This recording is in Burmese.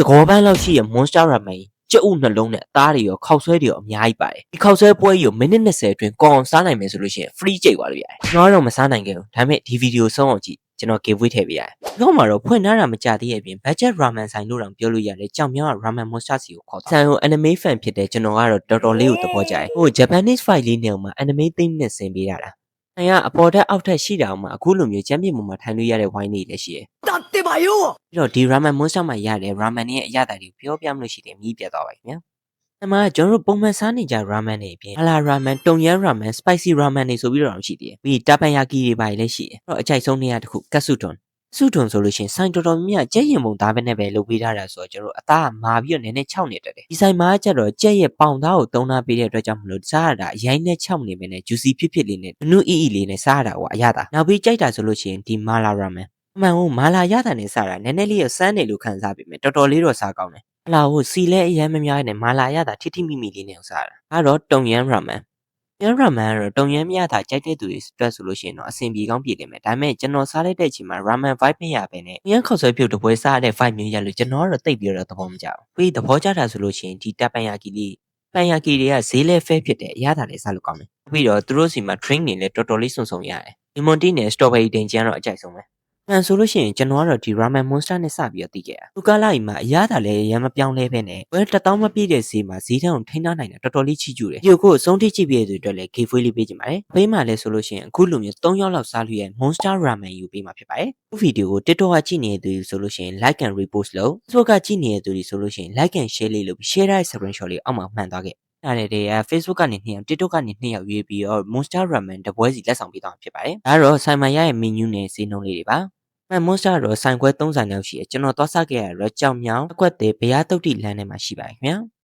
စကောပန်းလောက်ရှိရဲ့ Monster Ramen ကြက်ဥနှလုံးနဲ့အသားတွေရောခောက်ဆွဲတွေရောအများကြီးပါတယ်ဒီခောက်ဆွဲပွဲကြီးကိုမိနစ်20အတွင်းကောင်းအောင်စားနိုင်မယ်ဆိုလို့ရှိရင် free ကြိတ်သွားလို့ရတယ်ကျွန်တော်တော့မစားနိုင်ခဲ့ဘူးဒါပေမဲ့ဒီဗီဒီယိုဆုံးအောင်ကြည့်ကျွန်တော် giveaway ထည့်ပေးရတယ်ဒီကောင်မှာတော့ဖွင့်ထားတာမကြသေးရဲ့အပြင် budget ramen ဆိုင်လို့တောင်ပြောလို့ရတယ်ကြောင်မြောင်းက ramen monster စီကိုခေါ်ဆိုင်ကို anime fan ဖြစ်တဲ့ကျွန်တော်ကတော့တော်တော်လေးကိုသဘောကျတယ်ဟို Japanese fight လေးနဲ့မှာ anime theme နဲ့ဆင်ပေးရတာဆိုင်ကအပေါ်ထက်အောက်ထက်ရှိတာအောင်မှာအခုလိုမျိုးချမ်းမြေပေါ်မှာထိုင်လို့ရတဲ့ wine တွေလည်းရှိတယ်တတ်တယ်ပါယောပြီးတော့ဒီ ramen monster မှာရတဲ့ ramen ရဲ့အရသာတွေကိုပြောပြမလို့ရှိတယ်မြည်ပြသွားပါခင်ဗျာအမှကျွန်တော်တို့ပုံမှန်စားနေကြ ramen တွေအပြင်ဟလာ ramen တုံယန်း ramen spicy ramen တွေဆိုပြီးတော့ရှိသေးတယ်ပြီးတာပန်ယာကီတွေပါလည်းရှိတယ်အဲ့တော့အကြိုက်ဆုံးနေရာတစ်ခုကတ်ဆုတွန်စုတွန်ဆိုလို့ရှိရင်ဆိုင်တော်တော်များများကြက်ရင်ပုံသားပဲနဲ့ပဲလုပ်ပေးထားတာဆိုတော့ကျွန်တော်တို့အသားကမာပြီးတော့နည်းနည်းခြောက်နေတတ်တယ်ဒီဆိုင်မှာကျတော့ကြက်ရဲ့ပေါင်သားကိုသုံးထားပေးတဲ့အတွက်ကြောင့်မလို့စားရတာအရင်နဲ့ခြောက်နေပဲနဲ့ juicy ဖြစ်ဖြစ်လေးနဲ့နုအီအီလေးနဲ့စားရတာကအရသာနောက်ပြီးကြိုက်တာဆိုလို့ရှိရင်ဒီမာလာ ramen အမှန်ကိုမာလာရတာနဲ့စားတာနည်းနည်းလေးရစမ်းနေလို့ခံစားပြီးမယ်တော်တော်လေးတော့စားကောင်းတယ်ဟလာကိုစီလဲအရင်မများနဲ့မာလာရတာထိထိမိမိလေးနဲ့စားတာအဲ့တော့တုံယန်း ramenရန် ramen ကတော့တုံယန်းမြတာကြိုက်တဲ့သူတွေအတွက်ဆိုလို့ရှိရင်တော့အဆင်ပြေကောင်းပြေလိမ့်မယ်ဒါပေမဲ့ကျွန်တော်စားလိုက်တဲ့အချိန်မှာ ramen vibe မရဘဲနဲ့ရန်ခောက်ဆွဲပြုတ်တပွဲစားတဲ့ vibe မျိုးရလို့ကျွန်တော်ကတော့တိတ်ပြီးတော့သဘောမကျဘူးပြီးသဘောကျတာဆိုလို့ရှိရင်ဒီတပ်ပန်ယာကီလေးပန်ယာကီတွေကဈေးလဲဖဲဖြစ်တဲ့အရသာလေးစားလို့ကောင်းတယ်ပြီးတော့သူတို့စီမှာ drink တွေလည်းတော်တော်လေးစုံစုံရတယ် lemon tea နဲ့ strawberry တင်ကျန်းတော့အကြိုက်ဆုံးပဲမှန်ဆိုလို့ရှိရင်ကျွန်တော်ကတော့ဒီ ramen monster နဲ့စပြီးတော့သိခဲ့တာသူကလာကြီးမှာအရသာလည်းရမ်းမပြောင်းလဲပဲနဲ့ဘယ်1000မပြည့်တဲ့ဈေးမှာဈေးထက်ကိုထိန်းထားနိုင်တာတော်တော်လေးချီးကျူးတယ်ဒီကိုအဆုံးထိကြည့်ပြရတဲ့အတွက်လည်း giveaway လေးပေးကြပါတယ်ဘေးမှာလည်းဆိုလို့ရှိရင်အခုလိုမျိုး3ရောက်လောက်စားလို့ရ monster ramen ယူပေးမှာဖြစ်ပါတယ်ဒီဗီဒီယိုကို TikTok ကကြည့်နေတဲ့သူဆိုလို့ရှိရင် like and repost လုပ် Facebook ကကြည့်နေတဲ့သူတွေဆိုလို့ရှိရင် like and share လေးလုပ်ပြီး share တဲ့ screenshot လေးအောက်မှာမှန်သွားခဲ့အဲ့ဒါတွေက Facebook ကနေ2ယောက် TikTok ကနေ2ယောက်ရွေးပြီးတော့ monster ramen တပွဲစီလက်ဆောင်ပေးသွားမှာဖြစ်ပါတယ်ဒါကတော့ဆိုင်မရရဲ့ menu နဲ့ဈေးနှုန်းလေးတွေပါmonster တော့ဆိုင်ခွဲ30လောက်ရှိတယ်ကျွန်တော်သွားစားခဲ့ရတော့ကြောင်မြောင်အကွက်သေးဘရားတုတ်တိလမ်းထဲမှာရှိပါတယ်ခင်ဗျာ